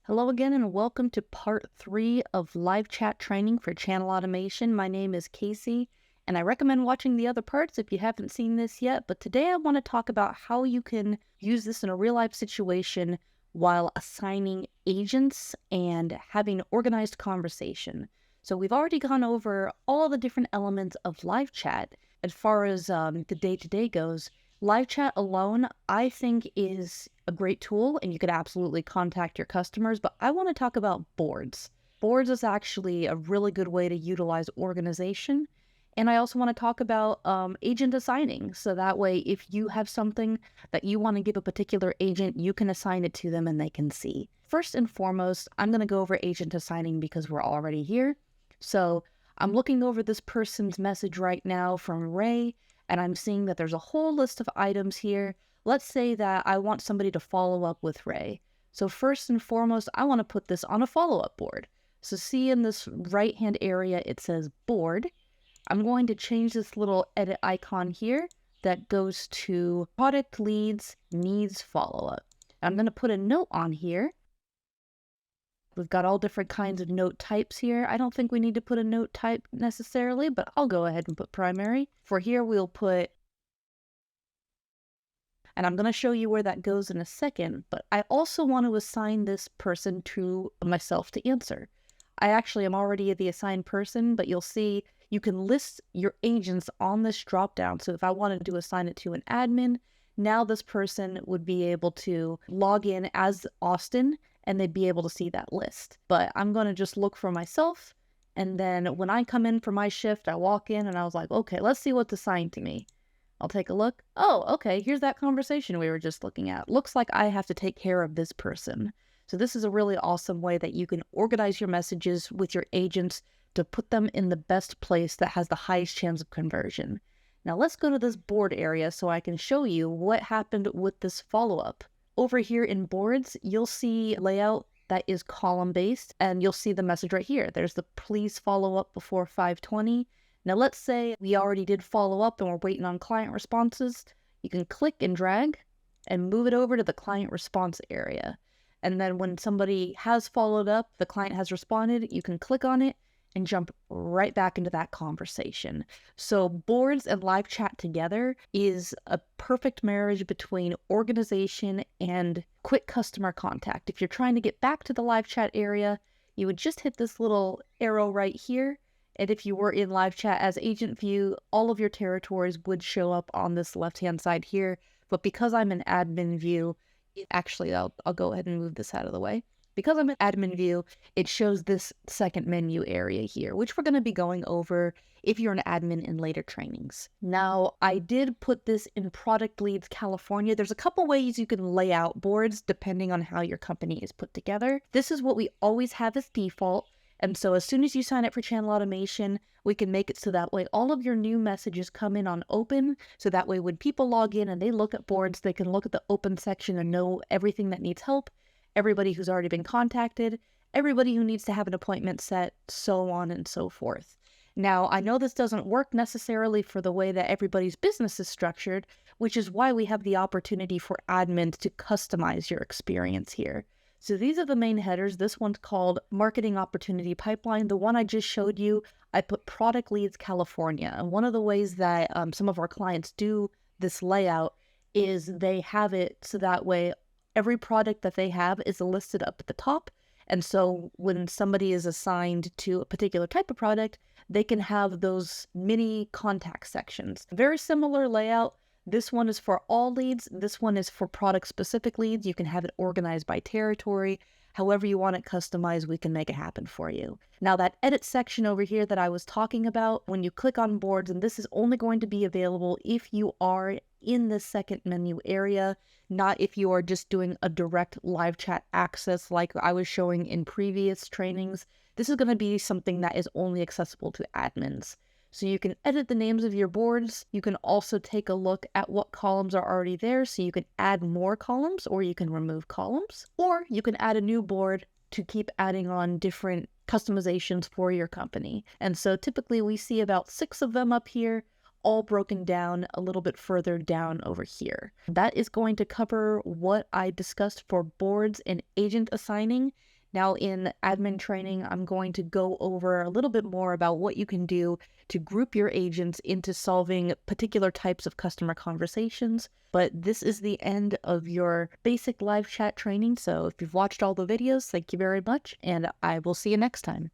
Hello again and welcome to part 3 of live chat training for channel automation. My name is Casey and I recommend watching the other parts if you haven't seen this yet, but today I want to talk about how you can use this in a real life situation while assigning agents and having organized conversation. So we've already gone over all the different elements of live chat as far as the day-to-day goes. Live chat alone, I think, is a great tool and you could absolutely contact your customers, but I want to talk about boards. Boards is actually a really good way to utilize organization. And I also want to talk about agent assigning. So that way, if you have something that you want to give a particular agent, you can assign it to them and they can see. First and foremost, I'm going to go over agent assigning because we're already here. So I'm looking over this person's message right now from Ray, and I'm seeing that there's a whole list of items here. Let's say that I want somebody to follow up with Ray. So first and foremost, I want to put this on a follow-up board. So see in this right-hand area, it says board. I'm going to change this little edit icon here that goes to product leads needs follow-up. I'm going to put a note on here. We've got all different kinds of note types here. I don't think we need to put a note type necessarily, but I'll go ahead and put primary. For here, we'll put, and I'm going to show you where that goes in a second, but I also want to assign this person to myself to answer. I actually am already the assigned person, but you'll see you can list your agents on this dropdown. So if I wanted to assign it to an admin, now this person would be able to log in as Austin and they'd be able to see that list. But I'm going to just look for myself. And then when I come in for my shift, I walk in and I was like, okay, let's see what's assigned to me. I'll take a look. Oh, okay, here's that conversation we were just looking at. Looks like I have to take care of this person. So this is a really awesome way that you can organize your messages with your agents to put them in the best place that has the highest chance of conversion. Now let's go to this board area so I can show you what happened with this follow-up. Over here in boards, you'll see layout that is column based, and you'll see the message right here. There's the please follow up before 5:20. Now let's say we already did follow up and we're waiting on client responses. You can click and drag and move it over to the client response area. And then when somebody has followed up, the client has responded, you can click on it and jump right back into that conversation. So boards and live chat together is a perfect marriage between organization and quick customer contact. If you're trying to get back to the live chat area, you would just hit this little arrow right here. And if you were in live chat as agent view, all of your territories would show up on this left-hand side here. But because I'm in admin view, actually, I'll go ahead and move this out of the way. Because I'm in admin view, it shows this second menu area here, which we're going to be going over if you're an admin in later trainings. Now, I did put this in Product Leads California. There's a couple ways you can lay out boards depending on how your company is put together. This is what we always have as default. And so as soon as you sign up for channel automation, we can make it so that way all of your new messages come in on open. So that way when people log in and they look at boards, they can look at the open section and know everything that needs help, everybody who's already been contacted, everybody who needs to have an appointment set, so on and so forth. Now, I know this doesn't work necessarily for the way that everybody's business is structured, which is why we have the opportunity for admins to customize your experience here. So these are the main headers. This one's called Marketing Opportunity Pipeline. The one I just showed you, I put Product Leads California. And one of the ways that some of our clients do this layout is they have it so that way every product that they have is listed up at the top. And so when somebody is assigned to a particular type of product, they can have those mini contact sections. Very similar layout. This one is for all leads. This one is for product-specific leads. You can have it organized by territory. However you want it customized, we can make it happen for you. Now that edit section over here that I was talking about, when you click on boards, and this is only going to be available if you are in the second menu area, not if you are just doing a direct live chat access like I was showing in previous trainings. This is going to be something that is only accessible to admins. So you can edit the names of your boards. You can also take a look at what columns are already there. So you can add more columns or you can remove columns, or you can add a new board to keep adding on different customizations for your company. And so typically we see about 6 of them up here, all broken down a little bit further down over here. That is going to cover what I discussed for boards and agent assigning. Now, in admin training, I'm going to go over a little bit more about what you can do to group your agents into solving particular types of customer conversations. But this is the end of your basic live chat training. So if you've watched all the videos, thank you very much, and I will see you next time.